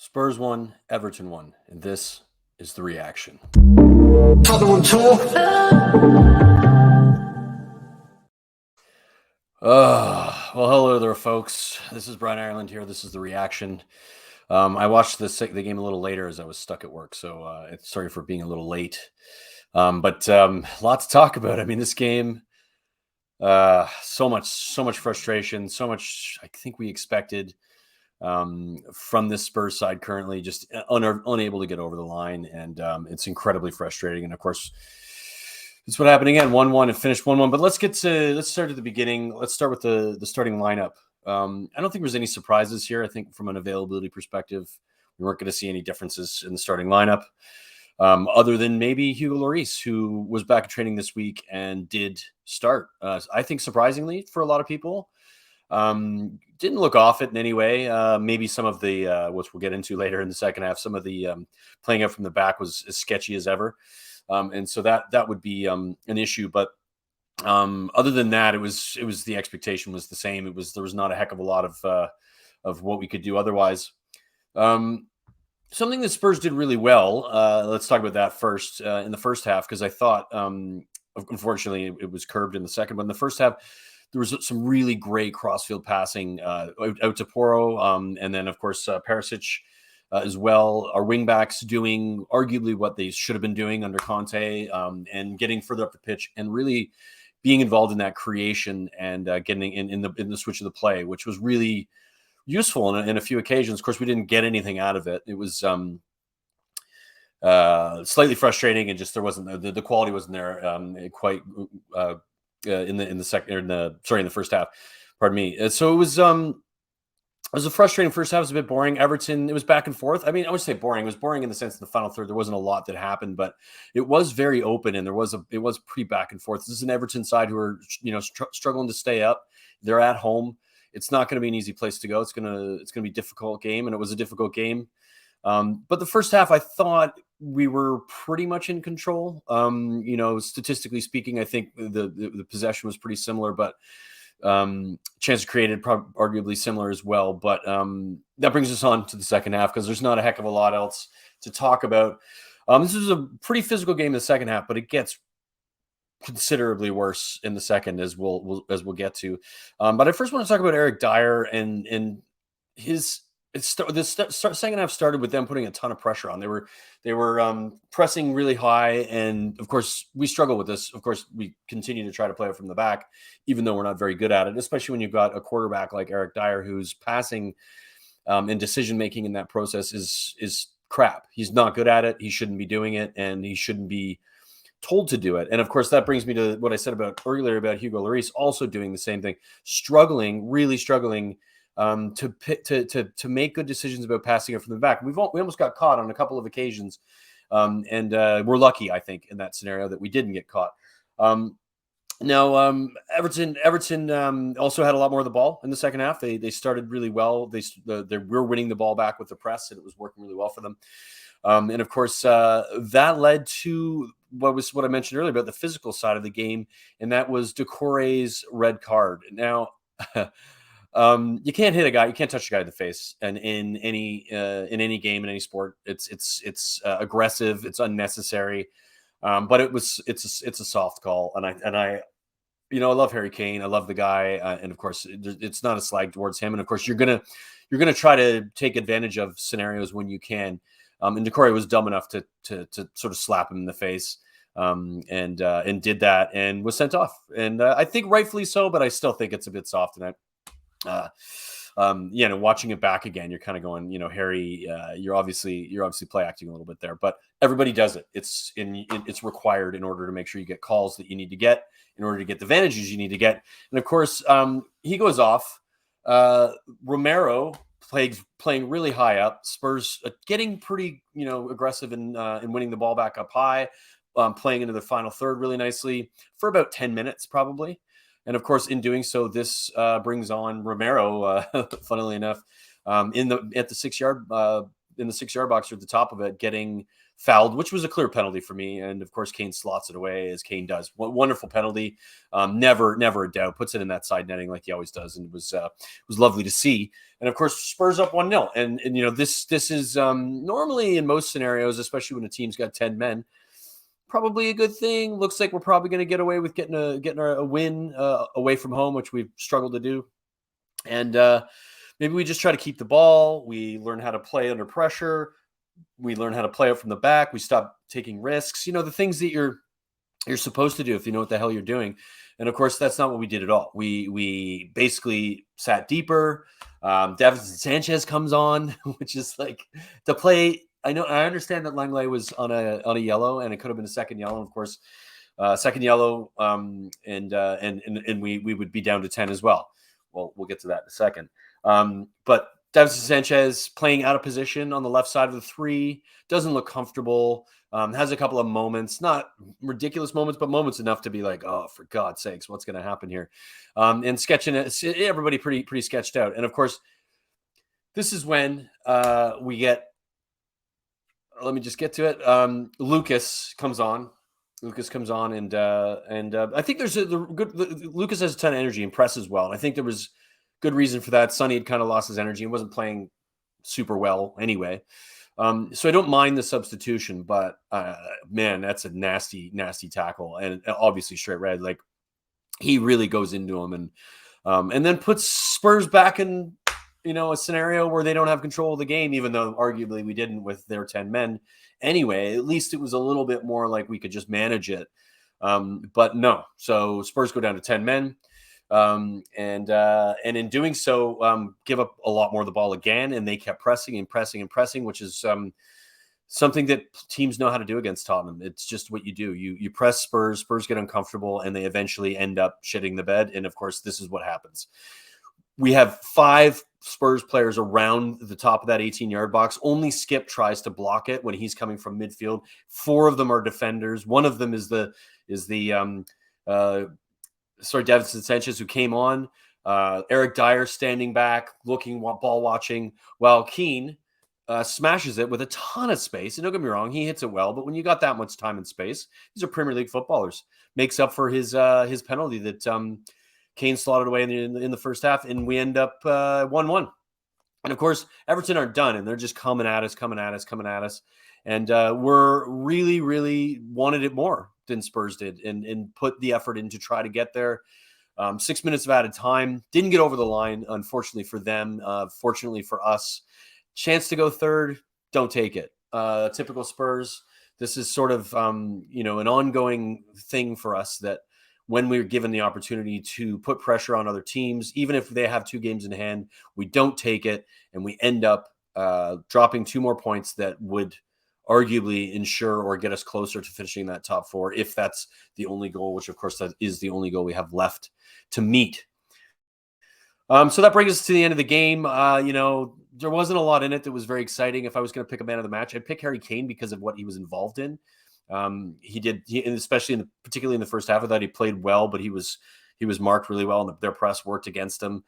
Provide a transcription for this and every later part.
Spurs won, Everton won, and this is the reaction. Tottenham on tour. Well, hello there, folks. This is Brian Ireland here. This is the reaction. I watched the game a little later as I was stuck at work, so sorry for being a little late. But lot to talk about. I mean, this game, so much frustration, so much I think we expected from this Spurs side currently, just unable to get over the line, and it's incredibly frustrating. And of course, it's what happened again. 1-1 and finished 1-1. But let's start at the beginning. Let's start with the starting lineup. I don't think there's any surprises here. I think from an availability perspective, we weren't going to see any differences in the starting lineup, other than maybe Hugo Lloris, who was back in training this week and did start. I think surprisingly for a lot of people. Didn't look off it in any way. Maybe some of the, which we'll get into later in the second half, some of the playing out from the back was as sketchy as ever. And so that would be an issue. But other than that, it was the expectation was the same. There was not a heck of a lot of what we could do otherwise. Something that Spurs did really well. Let's talk about that first in the first half, because I thought, unfortunately, it was curbed in the second. But in the first half, there was some really great crossfield passing out to Porro, and then of course Perisic as well. Our wingbacks doing arguably what they should have been doing under Conte, and getting further up the pitch and really being involved in that creation and getting in the switch of the play, which was really useful in a few occasions. Of course, we didn't get anything out of it. It was slightly frustrating, and just there wasn't the quality wasn't there quite. In the first half, pardon me. So it was a frustrating first half. It was a bit boring. Everton, it was back and forth. I mean, I would say boring. It was boring in the sense in the final third there wasn't a lot that happened, but it was very open, and it was pretty back and forth. This is an Everton side who are struggling to stay up. They're at home. It's not going to be an easy place to go. It's gonna be a difficult game, and it was a difficult game. But the first half, I thought we were pretty much in control. Statistically speaking, I think the possession was pretty similar, but chances created arguably similar as well. But that brings us on to the second half, because there's not a heck of a lot else to talk about. This is a pretty physical game in the second half, but it gets considerably worse in the second, as we'll get to. But I first want to talk about Eric Dyer and his. Second half started with them putting a ton of pressure on. They were pressing really high, and of course we struggle with this. Of course, we continue to try to play it from the back, even though we're not very good at it. Especially when you've got a quarterback like Eric Dyer, whose passing and decision making in that process is crap. He's not good at it. He shouldn't be doing it, and he shouldn't be told to do it. And of course, that brings me to what I said earlier about Hugo Lloris also doing the same thing, really struggling. To make good decisions about passing it from the back. We almost got caught on a couple of occasions, and we're lucky, I think, in that scenario that we didn't get caught. Now, Everton also had a lot more of the ball in the second half. They started really well. They were winning the ball back with the press, and it was working really well for them. And of course, that led to what I mentioned earlier about the physical side of the game, and that was Doucouré's red card. Now. You can't hit a guy, you can't touch a guy in the face, and in any game, in any sport, it's aggressive, it's unnecessary, but it's a soft call, and I love Harry Kane, I love the guy, and of course it's not a slag towards him, and of course you're gonna try to take advantage of scenarios when you can, and Doucouré was dumb enough to sort of slap him in the face. And did that and was sent off, and I think rightfully so, but I still think it's a bit soft, and watching it back again, you're kind of going, Harry, you're obviously play acting a little bit there, but everybody does it. It's required in order to make sure you get calls that you need to get, in order to get the advantages you need to get. And of course, he goes off. Romero playing really high up. Spurs getting pretty, aggressive in winning the ball back up high, playing into the final third really nicely for about 10 minutes probably. And of course, in doing so, this brings on Romero, funnily enough, at the 6-yard in the 6-yard box or at the top of it, getting fouled, which was a clear penalty for me. And of course, Kane slots it away as Kane does. Wonderful penalty. Never a doubt. Puts it in that side netting like he always does. And it was lovely to see. And of course, Spurs up 1-0. And this is normally in most scenarios, especially when a team's got 10 men, probably a good thing. Looks like we're probably going to get away with getting a win away from home, which we've struggled to do. And maybe we just try to keep the ball. We learn how to play under pressure. We learn how to play it from the back. We stop taking risks. The things that you're supposed to do if you know what the hell you're doing. And of course, that's not what we did at all. We basically sat deeper. Davinson Sanchez comes on, which is like the play. I understand that Langley was on a yellow, and it could have been a second yellow. And of course, second yellow, and we would be down to 10 as well. Well, we'll get to that in a second. But Davinson Sanchez playing out of position on the left side of the 3, doesn't look comfortable. Has a couple of moments, not ridiculous moments, but moments enough to be like, oh, for God's sakes, what's going to happen here? And sketching it, everybody pretty sketched out. And of course, this is when we get. Let me just get to it. Lucas comes on, and I think there's Lucas has a ton of energy and presses well. And I think there was good reason for that. Sonny had kind of lost his energy and wasn't playing super well anyway. So I don't mind the substitution, but man, that's a nasty tackle, and obviously straight red. Like, he really goes into him, and then puts Spurs back in a scenario where they don't have control of the game, even though arguably we didn't with their 10 men anyway. At least it was a little bit more like we could just manage it. But no, so Spurs go down to 10 men. And in doing so, give up a lot more of the ball again, and they kept pressing, which is something that teams know how to do against Tottenham. It's just what you do. You press Spurs get uncomfortable, and they eventually end up shitting the bed. And of course, this is what happens. We have 5 Spurs players around the top of that 18-yard box. Only Skip tries to block it when he's coming from midfield. 4 of them are defenders. One of them is Davinson Sanchez, who came on. Eric Dyer standing back, looking, ball watching, while Keane smashes it with a ton of space. And don't get me wrong, he hits it well, but when you got that much time and space, these are Premier League footballers. Makes up for his penalty that Kane slotted away in the first half, and we end up 1-1. And of course, Everton aren't done, and they're just coming at us. And we're really, really wanted it more than Spurs did, and put the effort in to try to get there. 6 minutes of added time. Didn't get over the line, unfortunately for them. Fortunately for us. Chance to go third, don't take it. Typical Spurs. This is sort of an ongoing thing for us, that when we're given the opportunity to put pressure on other teams, even if they have 2 games in hand, we don't take it, and we end up dropping 2 more points that would arguably ensure or get us closer to finishing that top 4, if that's the only goal, which of course that is the only goal we have left to meet. So that brings us to the end of the game. There wasn't a lot in it that was very exciting. If I was going to pick a man of the match, I'd pick Harry Kane because of what he was involved in. Especially particularly in the first half, I thought he played well, but he was marked really well, and their press worked against him.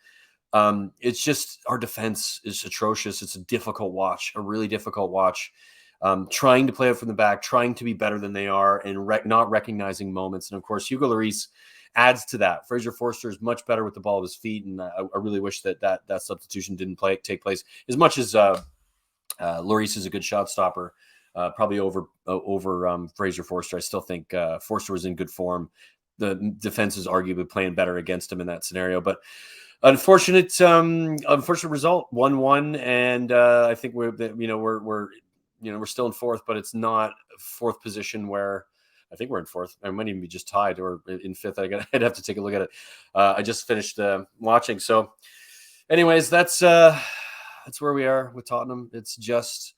It's just, our defense is atrocious. It's a really difficult watch. Trying to play it from the back, trying to be better than they are, and not recognizing moments. And of course, Hugo Lloris adds to that. Fraser Forster is much better with the ball at his feet, and I really wish that substitution didn't take place. As much as Lloris is a good shot stopper, probably over Fraser Forster, I still think Forster was in good form. The defense is arguably playing better against him in that scenario, but unfortunate result, 1-1, and I think we're still in 4th, but it's not 4th position where I think we're in 4th. I might even be just tied or in 5th. I'd have to take a look at it. I just finished watching. So anyways, that's where we are with Tottenham. It's just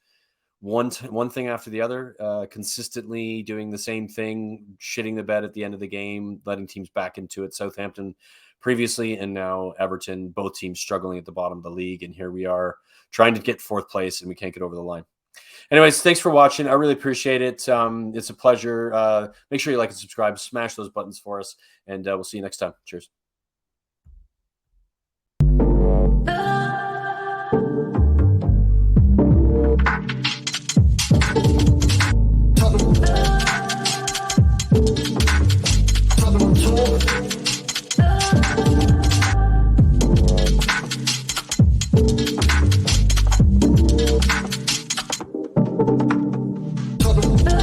one thing after the other, consistently doing the same thing, shitting the bed at the end of the game, letting teams back into it. Southampton previously, and now Everton, both teams struggling at the bottom of the league. And here we are trying to get 4th place, and we can't get over the line. Anyways, thanks for watching. I really appreciate it. It's a pleasure. Make sure you like and subscribe, smash those buttons for us, and we'll see you next time. Cheers. Tottenham